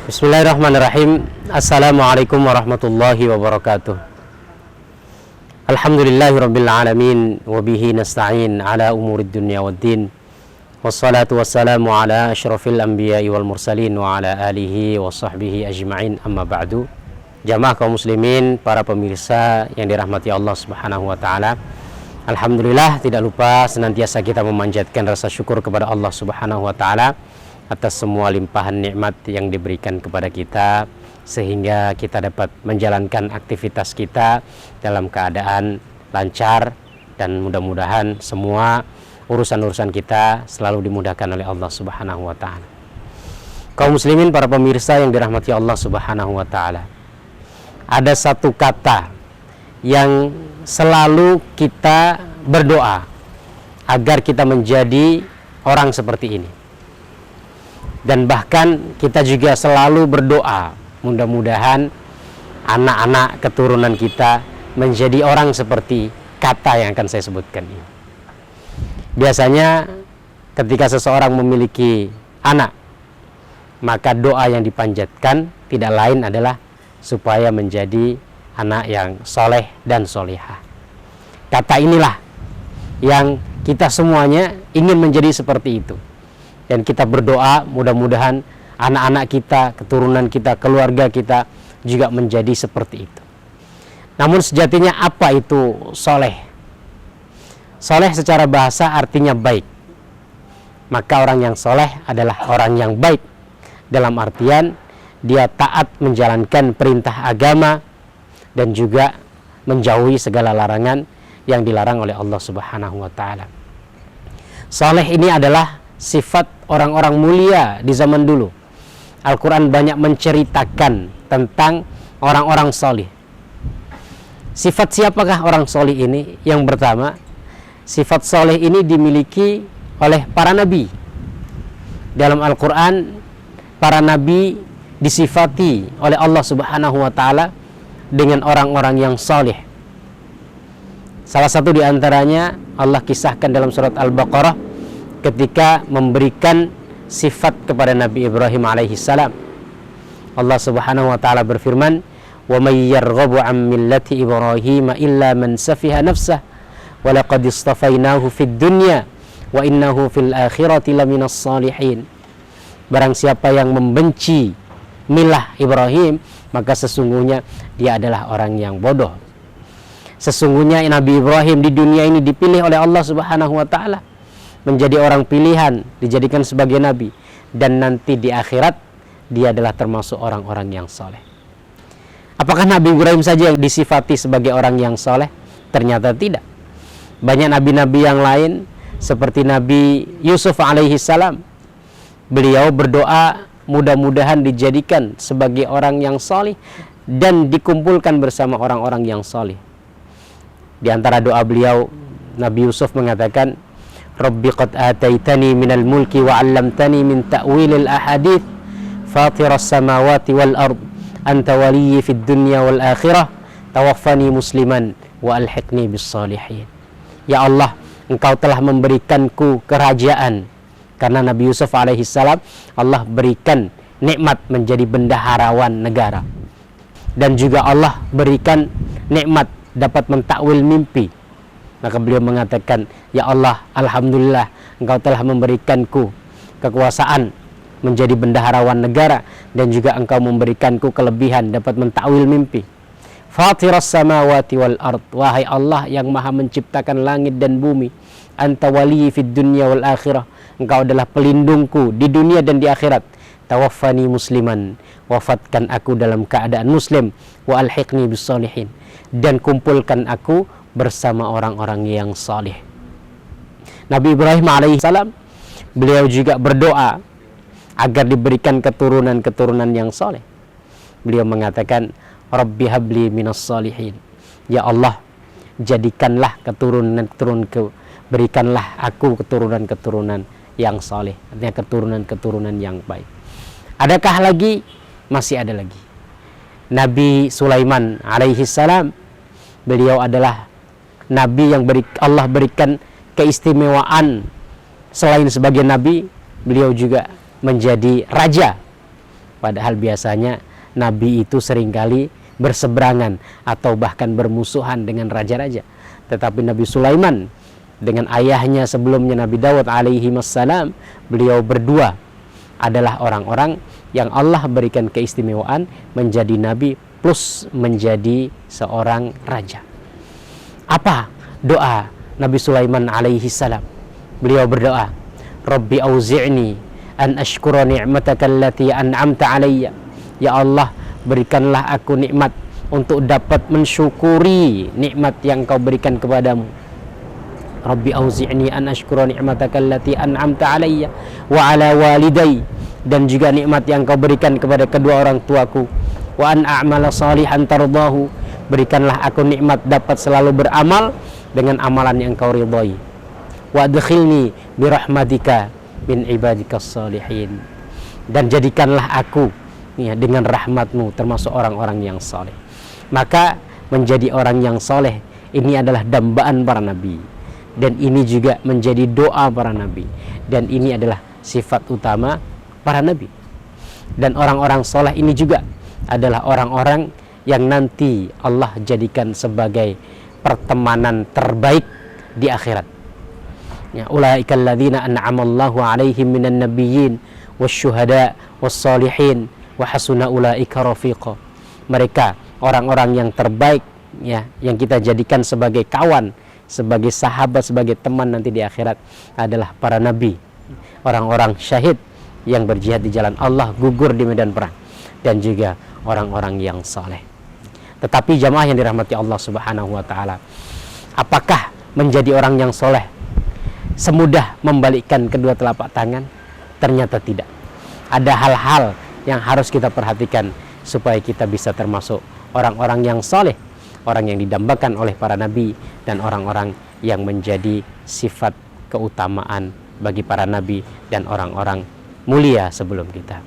Bismillahirrahmanirrahim. Assalamualaikum warahmatullahi wabarakatuh. Alhamdulillahirabbil alamin wa bihi nasta'in ala umurid dunya waddin. Wassalatu wassalamu ala asyrafil anbiya'i wal mursalin wa ala alihi wa sahbihi ajma'in, amma ba'du. Jamaah kaum muslimin, para pemirsa yang dirahmati Allah Subhanahu wa taala. Alhamdulillah, tidak lupa senantiasa kita memanjatkan rasa syukur kepada Allah Subhanahu wa taala atas semua limpahan nikmat yang diberikan kepada kita, sehingga kita dapat menjalankan aktivitas kita dalam keadaan lancar, dan mudah-mudahan semua urusan-urusan kita selalu dimudahkan oleh Allah Subhanahu wa taala. Kaum muslimin, para pemirsa yang dirahmati Allah Subhanahu wa taala, ada satu kata yang selalu kita berdoa agar kita menjadi orang seperti ini. Dan bahkan kita juga selalu berdoa, mudah-mudahan anak-anak keturunan kita menjadi orang seperti kata yang akan saya sebutkan ini. Biasanya ketika seseorang memiliki anak, maka doa yang dipanjatkan tidak lain adalah supaya menjadi anak yang soleh dan solehah. Kata inilah yang kita semuanya ingin menjadi seperti itu. Dan kita berdoa mudah-mudahan anak-anak kita, keturunan kita, keluarga kita juga menjadi seperti itu. Namun sejatinya apa itu soleh? Soleh secara bahasa artinya baik. Maka orang yang soleh adalah orang yang baik, dalam artian dia taat menjalankan perintah agama dan juga menjauhi segala larangan yang dilarang oleh Allah Subhanahu wa taala. Soleh ini adalah sifat orang-orang mulia di zaman dulu. Al-Quran banyak menceritakan tentang orang-orang solih. Sifat siapakah orang solih ini? Yang pertama, sifat solih ini dimiliki oleh para nabi. Dalam Al-Quran, para nabi disifati oleh Allah Subhanahu wa taala dengan orang-orang yang solih. Salah satu di antaranya Allah kisahkan dalam surat Al-Baqarah ketika memberikan sifat kepada Nabi Ibrahim alaihissalam. Allah Subhanahu wa taala berfirman, "Wa may yarghabu 'an millati Ibrahim illa man safiha nafsah wa laqad istafainahu fid dunya wa innahu fil akhirati laminas salihin." Barang siapa yang membenci milah Ibrahim, maka sesungguhnya dia adalah orang yang bodoh. Sesungguhnya Nabi Ibrahim di dunia ini dipilih oleh Allah Subhanahu wa taala menjadi orang pilihan, dijadikan sebagai nabi, dan nanti di akhirat dia adalah termasuk orang-orang yang soleh. Apakah Nabi Ibrahim saja yang disifati sebagai orang yang soleh? Ternyata tidak. Banyak nabi-nabi yang lain seperti Nabi Yusuf alaihissalam. Beliau berdoa mudah-mudahan dijadikan sebagai orang yang soleh dan dikumpulkan bersama orang-orang yang soleh. Di antara doa beliau, Nabi Yusuf mengatakan, Rabbi qad ataitani minal mulki wa 'allamtani min ta'wilil ahadits fatiras samawati wal ard anta waliyyi fid dunya wal akhirah tawaffani musliman wa alhiqni bis salihin. Ya Allah, Engkau telah memberikanku kerajaan. Karena Nabi Yusuf alaihissalam, Allah berikan nikmat menjadi bendaharawan negara, dan juga Allah berikan nikmat dapat mentakwil mimpi. Maka beliau mengatakan, ya Allah, alhamdulillah Engkau telah memberikanku kekuasaan menjadi bendaharawan negara, dan juga Engkau memberikanku kelebihan dapat mentakwil mimpi. Fatiras samawati wal ard, wahai Allah yang maha menciptakan langit dan bumi. Anta waliyyi fid dunya wal akhirah, Engkau adalah pelindungku di dunia dan di akhirat. Tawaffani musliman, wafatkan aku dalam keadaan muslim. Wa alhiqni bis salihin, dan kumpulkan aku bersama orang-orang yang saleh. Nabi Ibrahim alaihissalam, beliau juga berdoa agar diberikan keturunan-keturunan yang saleh. Beliau mengatakan, Rabbi habli minas salihin. Ya Allah, jadikanlah keturunan-keturunanku, berikanlah aku keturunan-keturunan yang saleh, artinya keturunan-keturunan yang baik. Adakah lagi? Masih ada lagi. Nabi Sulaiman alaihissalam, beliau adalah nabi yang Allah berikan keistimewaan. Selain sebagai nabi, beliau juga menjadi raja. Padahal biasanya nabi itu seringkali berseberangan atau bahkan bermusuhan dengan raja-raja. Tetapi Nabi Sulaiman dengan ayahnya sebelumnya Nabi Daud alaihi wassalam, beliau berdua adalah orang-orang yang Allah berikan keistimewaan menjadi nabi plus menjadi seorang raja. Apa doa Nabi Sulaiman alaihi salam? Beliau berdoa, Rabbi auzi'ni an ashkura ni'mataka allati an'amta alayya. Ya Allah, berikanlah aku nikmat untuk dapat mensyukuri nikmat yang kau berikan kepadamu. Rabbi auzi'ni an ashkura ni'mataka allati an'amta alayya wa ala walidayya, dan juga nikmat yang kau berikan kepada kedua orang tuaku. Wa an a'mala salihan tardahu, berikanlah aku nikmat dapat selalu beramal dengan amalan yang kau ridhai. Wa adkhilni birahmatika min ibadikas salihin, dan jadikanlah aku ya, dengan rahmatmu termasuk orang-orang yang soleh. Maka menjadi orang yang soleh ini adalah dambaan para nabi, dan ini juga menjadi doa para nabi, dan ini adalah sifat utama para nabi. Dan orang-orang soleh ini juga adalah orang-orang yang nanti Allah jadikan sebagai pertemanan terbaik di akhirat. Ya, ulaikal ladzina an'amallahu 'alaihim minan nabiyyin wasyuhada wassalihin wa hasuna ulaika rafiqa. Mereka orang-orang yang terbaik ya, yang kita jadikan sebagai kawan, sebagai sahabat, sebagai teman nanti di akhirat adalah para nabi, orang-orang syahid yang berjihad di jalan Allah, gugur di medan perang, dan juga orang-orang yang saleh. Tetapi jamaah yang dirahmati Allah Subhanahu wa taala, apakah menjadi orang yang soleh semudah membalikkan kedua telapak tangan? Ternyata tidak. Ada hal-hal yang harus kita perhatikan supaya kita bisa termasuk orang-orang yang soleh, orang yang didambakan oleh para nabi, dan orang-orang yang menjadi sifat keutamaan bagi para nabi dan orang-orang mulia sebelum kita.